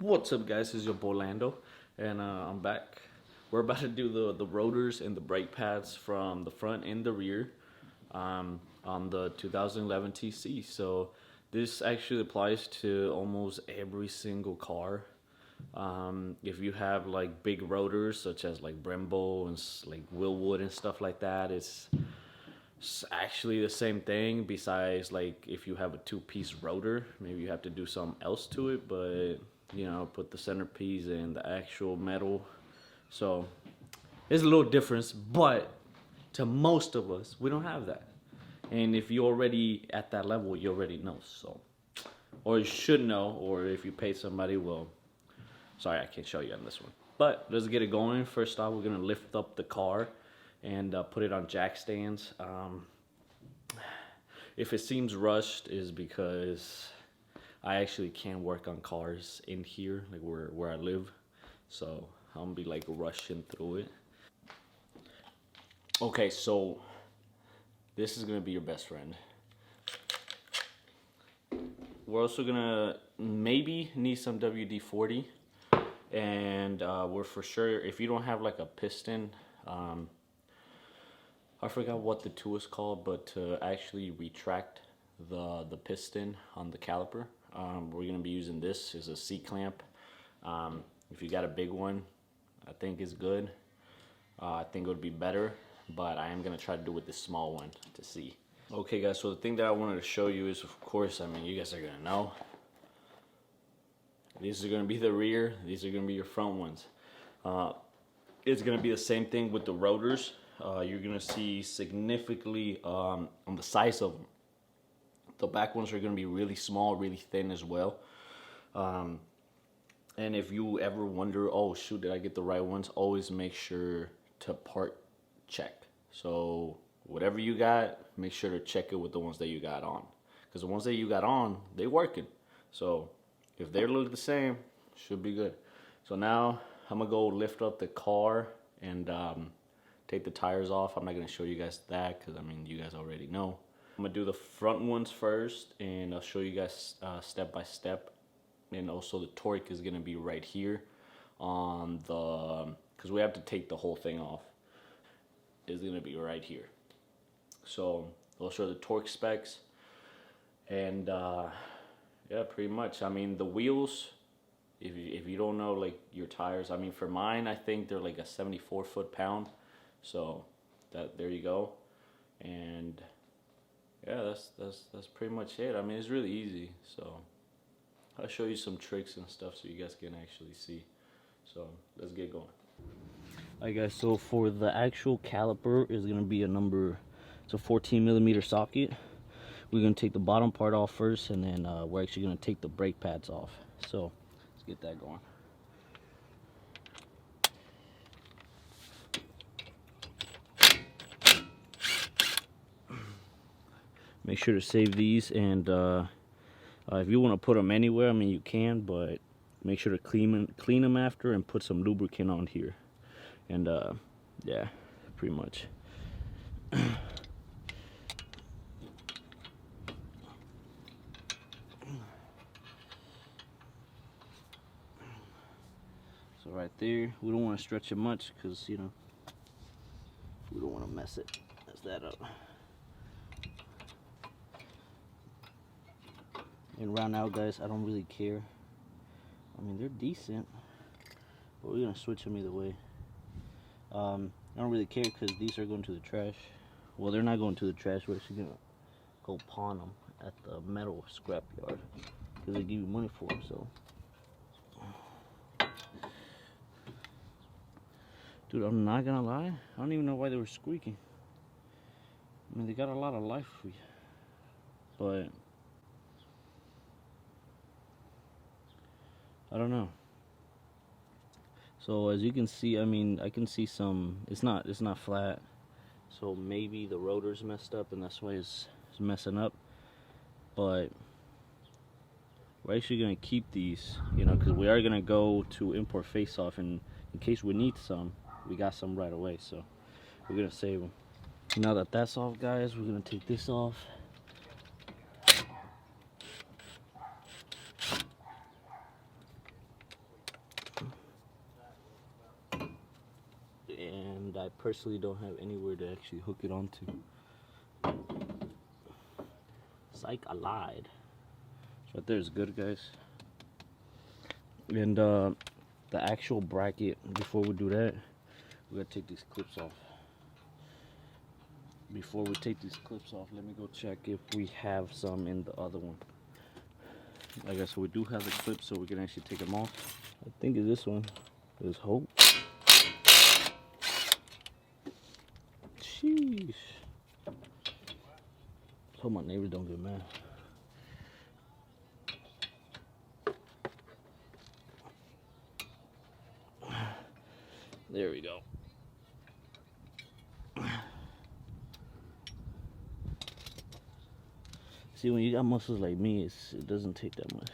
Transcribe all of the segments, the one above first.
What's up, guys? It's your boy Lando, and I'm back. We're about to do the rotors and the brake pads from the front and the rear on the 2011 TC. So this actually applies to almost every single car. If you have like big rotors such as like Brembo and like Willwood and stuff like that, it's actually the same thing. Besides, like if you have a two-piece rotor, maybe you have to do something else to it, but you know, put the centerpiece in the actual metal. So there's a little difference, but to most of us, we don't have that. And if you're already at that level, you already know. So, or you should know, or if you pay somebody, well, sorry, I can't show you on this one. But let's get it going. First off, we're gonna lift up the car and put it on jack stands. If it seems rushed, is because I actually can work on cars in here, like where I live. So I'm gonna be like rushing through it. Okay, so this is gonna be your best friend. We're also gonna maybe need some WD-40, and we're for sure, if you don't have like a piston, I forgot what the tool is called, but to actually retract the piston on the caliper, we're gonna be using this as a C-clamp. If you got a big one, I think it's good. I think it would be better, but I am gonna try to do with this small one to see. Okay guys, so the thing that I wanted to show you is, of course, I mean, you guys are gonna know. These are gonna be the rear, these are gonna be your front ones. It's gonna be the same thing with the rotors. You're gonna see significantly on the size of them. The back ones are gonna be really small, really thin as well. And if you ever wonder, oh shoot, did I get the right ones? Always make sure to part check. So whatever you got, make sure to check it with the ones that you got on. Because the ones that you got on, they working. So if they look the same, should be good. So now I'm gonna go lift up the car and take the tires off. I'm not gonna show you guys that because I mean, you guys already know. I'm gonna do the front ones first, and I'll show you guys step by step. And also the torque is gonna be right here on the, because we have to take the whole thing off. It's gonna be right here. So I'll show the torque specs, and yeah, pretty much. I mean, the wheels, if you don't know like your tires, I mean for mine, I think they're like a 74 foot-pound. So there you go. And yeah, that's pretty much it. I mean, it's really easy. So I'll show you some tricks and stuff so you guys can actually see. So let's get going. Alright guys, so for the actual caliper is gonna be it's a 14mm socket. We're gonna take the bottom part off first, and then we're actually gonna take the brake pads off. So let's get that going. Make sure to save these, and if you want to put them anywhere, I mean you can, but make sure to clean them after and put some lubricant on here. And yeah, pretty much. So right there, we don't want to stretch it much because, you know, we don't want to mess that up. And right now, guys, I don't really care. I mean, they're decent, but we're gonna switch them either way. I don't really care because these are going to the trash. Well, they're not going to the trash. We're actually gonna go pawn them at the metal scrap yard because they give you money for them. So, dude, I'm not gonna lie. I don't even know why they were squeaking. I mean, they got a lot of life for you, but I don't know. So as you can see, I mean, I can see some, it's not flat. So maybe the rotor's messed up and that's why it's messing up. But we're actually gonna keep these, you know, because we are gonna go to import face-off, and in case we need some, we got some right away. So we're gonna save them. Now that that's off, guys, we're gonna take this off. I personally don't have anywhere to actually hook it onto. Psych, I lied. So right there is good, guys. And the actual bracket, before we do that, we gotta take these clips off. Before we take these clips off, let me go check if we have some in the other one. I guess we do have the clips, so we can actually take them off. I think it's this one. There's hope. Sheesh. Hope my neighbors don't get mad. There we go. See, when you got muscles like me, it doesn't take that much.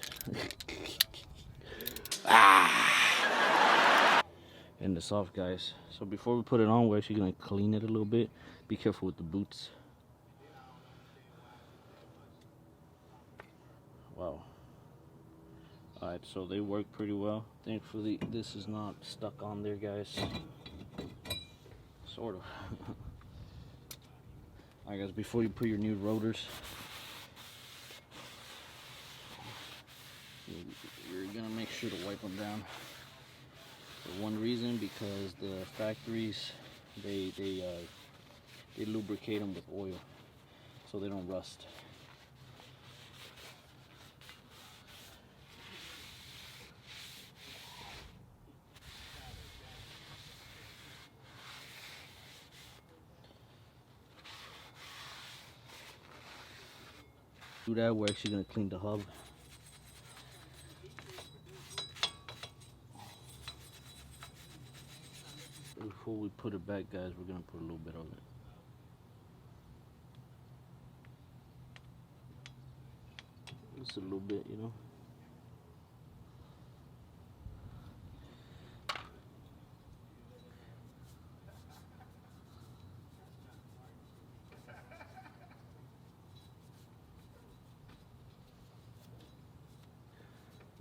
And the soft, guys. So before we put it on, we're actually gonna clean it a little bit. Be careful with the boots. Wow. Alright, so they work pretty well. Thankfully, this is not stuck on there, guys. Sort of. Alright, guys, before you put your new rotors, you're gonna make sure to wipe them down. For one reason, because the factories, they lubricate them with oil, so they don't rust. Do that, we're actually gonna clean the hub. Before we put it back, guys, we're gonna put a little bit of it. Just a little bit, you know.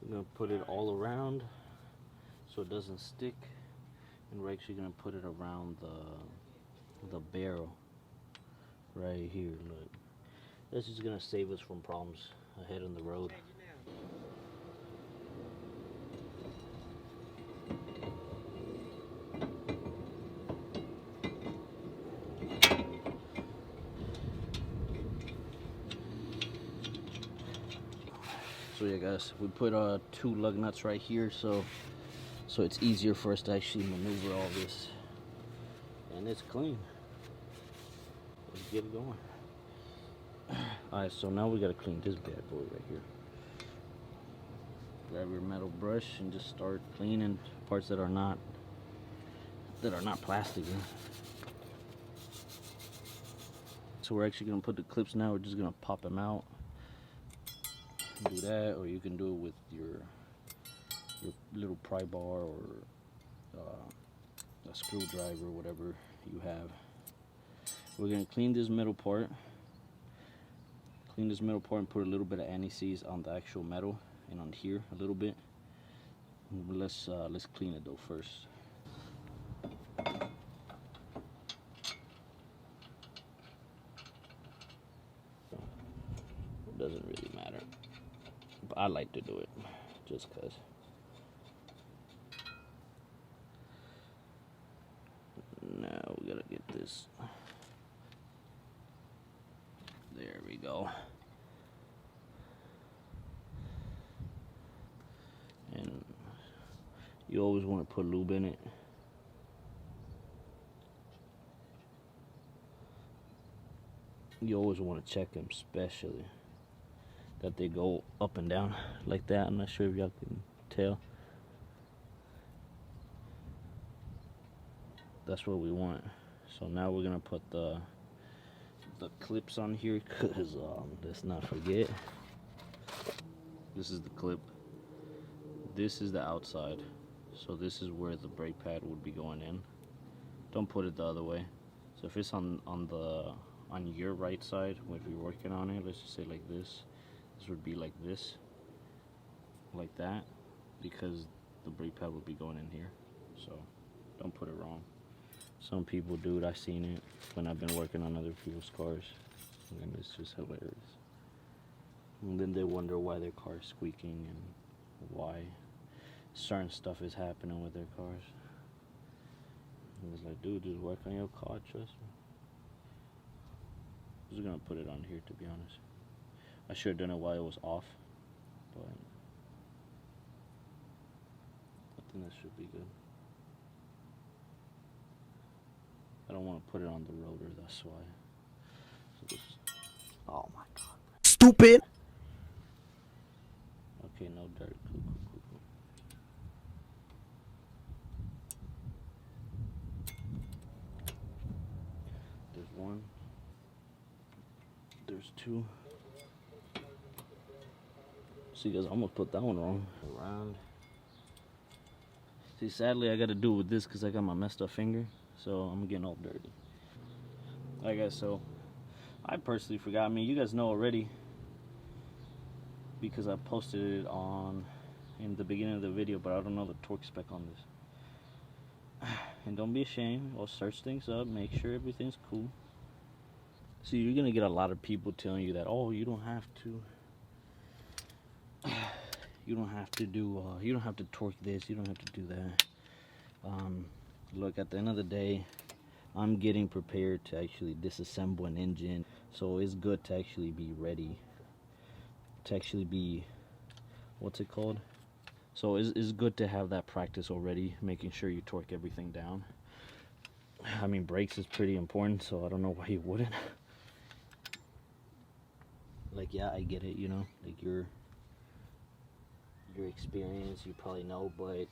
We're gonna put it all around so it doesn't stick. And we're actually gonna put it around the barrel right here. Look, this is gonna save us from problems ahead on the road. So yeah, guys, we put 2 lug nuts right here, so it's easier for us to actually maneuver all this. And it's clean. Let's get it going. Alright, so now we gotta clean this bad boy right here. Grab your metal brush and just start cleaning parts that are not plastic. So we're actually gonna put the clips now. We're just gonna pop them out. Do that, or you can do it with your little pry bar or a screwdriver, whatever you have. We're gonna clean this middle part. Clean this middle part and put a little bit of anti-seize on the actual metal and on here a little bit. Let's clean it though first. It doesn't really matter, but I like to do it just cause. Now we gotta get this. There we go. And you always want to put lube in it. You always want to check them, especially that they go up and down like that. I'm not sure if y'all can tell. That's what we want. So now we're gonna put the clips on here, because let's not forget, this is the clip, this is the outside, so this is where the brake pad would be going in. Don't put it the other way. So if it's on your right side, if you're working on it, let's just say like this would be like this, like that, because the brake pad would be going in here. So don't put it wrong. Some people do it. I've seen it when I've been working on other people's cars, and it's just hilarious. And then they wonder why their car's squeaking and why certain stuff is happening with their cars. And it's like, dude, just work on your car, trust me. I'm just gonna put it on here, to be honest. I should have done it while it was off, but I think that should be good. I don't want to put it on the rotor, that's why. So this, oh my god. Stupid! Okay, no dirt. Cool. There's one. There's two. See, guys, I almost put that one wrong. Around. See, sadly, I got to do it with this because I got my messed up finger. So I'm getting all dirty. Alright, guys, so I personally forgot. I mean, you guys know already because I posted it in the beginning of the video, but I don't know the torque spec on this. And don't be ashamed. I'll search things up, make sure everything's cool. So you're gonna get a lot of people telling you that, oh, you don't have to do, you don't have to torque this, you don't have to do that. Look, at the end of the day, I'm getting prepared to actually disassemble an engine, so it's good to actually be ready, to actually be, what's it called? So it's good to have that practice already, making sure you torque everything down. I mean, brakes is pretty important, so I don't know why you wouldn't. Like, yeah, I get it, you know, like your experience, you probably know, but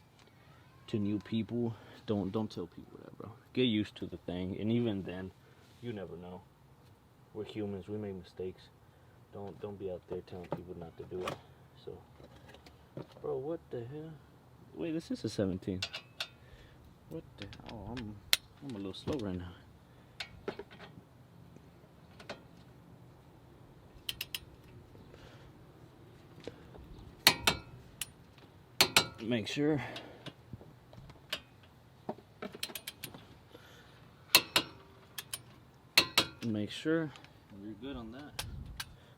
to new people, don't tell people that, bro. Get used to the thing, and even then, you never know. We're humans, we make mistakes. Don't be out there telling people not to do it. So, bro, what the hell? Wait, this is a 17. What the? Oh, I'm a little slow right now. Make sure. Make sure you're good on that.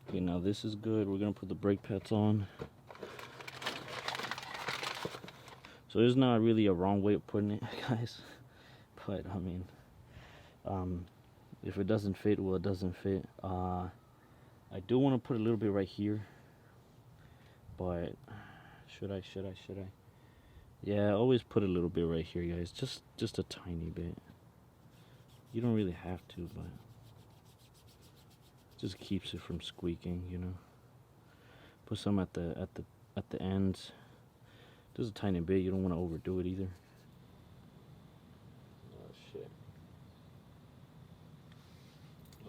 Okay, now this is good. We're gonna put the brake pads on. So there's not really a wrong way of putting it, guys. But I mean, if it doesn't fit, well, it doesn't fit. I do want to put a little bit right here, but should I? Yeah, always put a little bit right here, guys. Just a tiny bit. You don't really have to, but just keeps it from squeaking, you know. Put some at the ends. Just a tiny bit. You don't want to overdo it either. Oh shit.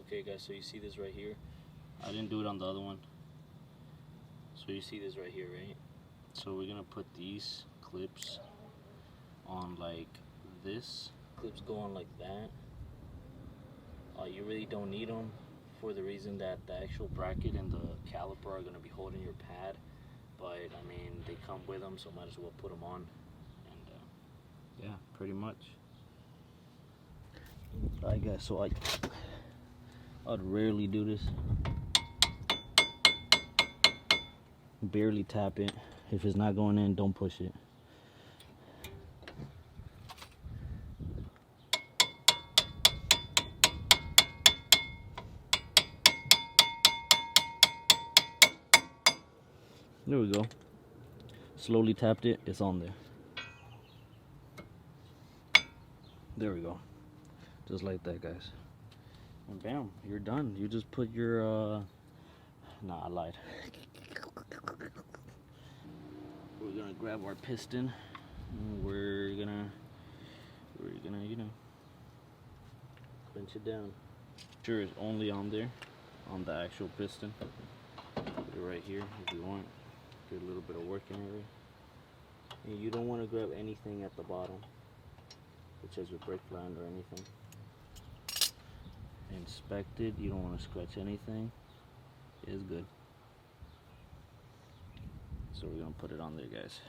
Okay, guys. So you see this right here? I didn't do it on the other one. So you see this right here, right? So we're gonna put these clips on like this. Clips go on like that. You really don't need them for the reason that the actual bracket and the caliper are gonna be holding your pad. But I mean, they come with them, so might as well put them on. And yeah, pretty much. Alright, guys. So I'd rarely do this. Barely tap it. If it's not going in, don't push it. There we go. Slowly tapped it, it's on there. There we go. Just like that, guys. And bam, you're done. You just put your nah, I lied. We're gonna grab our piston and we're gonna you know, clench it down. Sure, it's only on there, on the actual piston. Put it right here if you want. Get a little bit of working area. And you don't want to grab anything at the bottom, such as your brake line or anything. Inspect it. You don't want to scratch anything. It's good. So we're gonna put it on there, guys.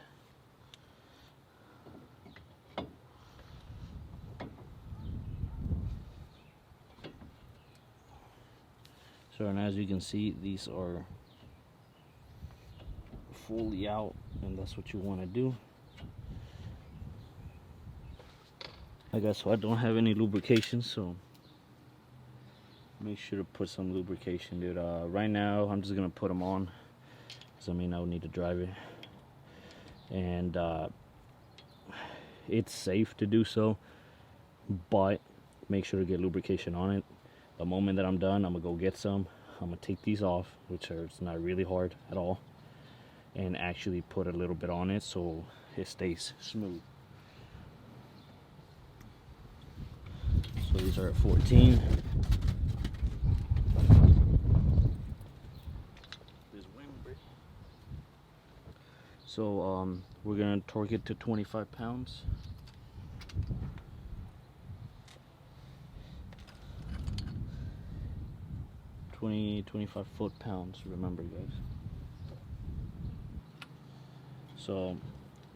So, and as you can see, these are fully out, and that's what you want to do. I guess so I don't have any lubrication, so make sure to put some lubrication, dude. Right now I'm just gonna put them on, because I mean I would need to drive it, and it's safe to do so, but make sure to get lubrication on it. The moment that I'm done, I'm gonna go get some. I'm gonna take these off, which are, it's not really hard at all, and actually put a little bit on it so it stays smooth. So these are at 14. So we're gonna torque it to 25 pounds. Twenty 25 foot-pounds, remember guys. So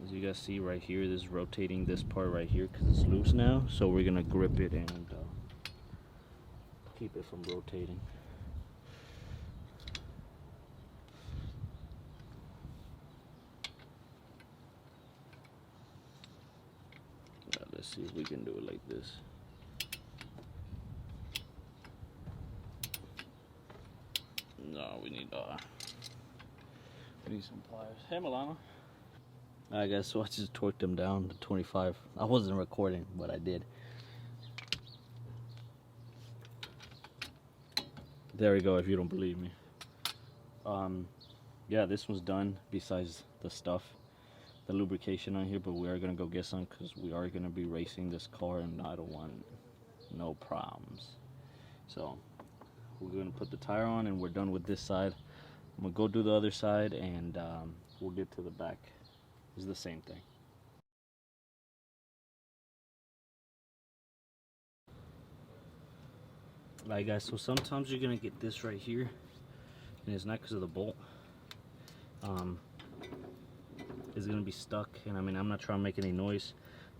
as you guys see right here, this is rotating this part right here because it's loose now. So we're gonna grip it and keep it from rotating. Now, let's see if we can do it like this. No, we need some pliers. Hey, Milana. Alright guys, so I just torqued them down to 25. I wasn't recording, but I did. There we go, if you don't believe me. Yeah, this one's done, besides the stuff, the lubrication on here, but we are gonna go get some because we are gonna be racing this car and I don't want no problems. So we're gonna put the tire on and we're done with this side. I'm gonna go do the other side and we'll get to the back. It's the same thing. Alright guys, so sometimes you're gonna get this right here, and it's not because of the bolt. It's gonna be stuck, and I mean I'm not trying to make any noise.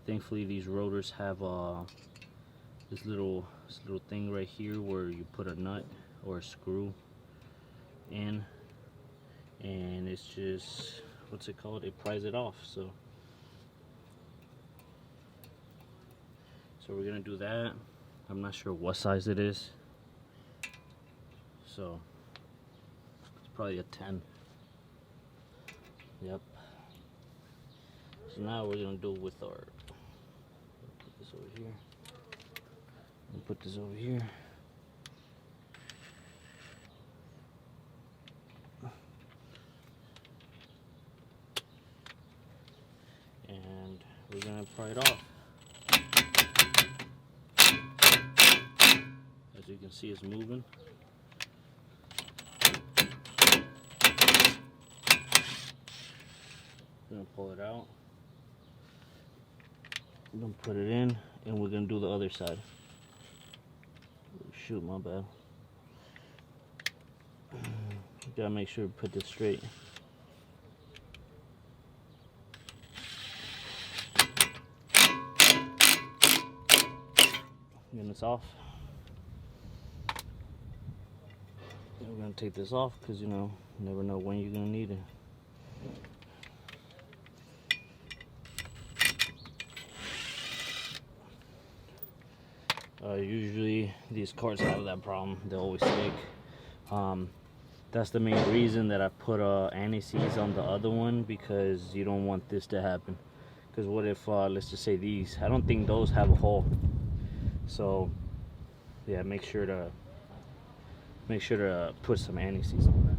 Thankfully these rotors have this little thing right here where you put a nut or a screw in, and it's just, what's it called? It pries it off. So we're gonna do that. I'm not sure what size it is, so it's probably a 10. Yep. So now we're gonna do with our, put this over here and put this over here. And we're gonna pry it off. As you can see, it's moving. We're gonna pull it out. We're gonna put it in, and we're gonna do the other side. Oh, shoot, my bad. Gotta make sure we put this straight. And it's off. And we're gonna take this off because, you know, you never know when you're gonna need it. Usually these cars have that problem. They always stick. That's the main reason that I put anti-seize on the other one, because you don't want this to happen. Because what if, let's just say these, I don't think those have a hole. So yeah, make sure to put some anti-seize on that.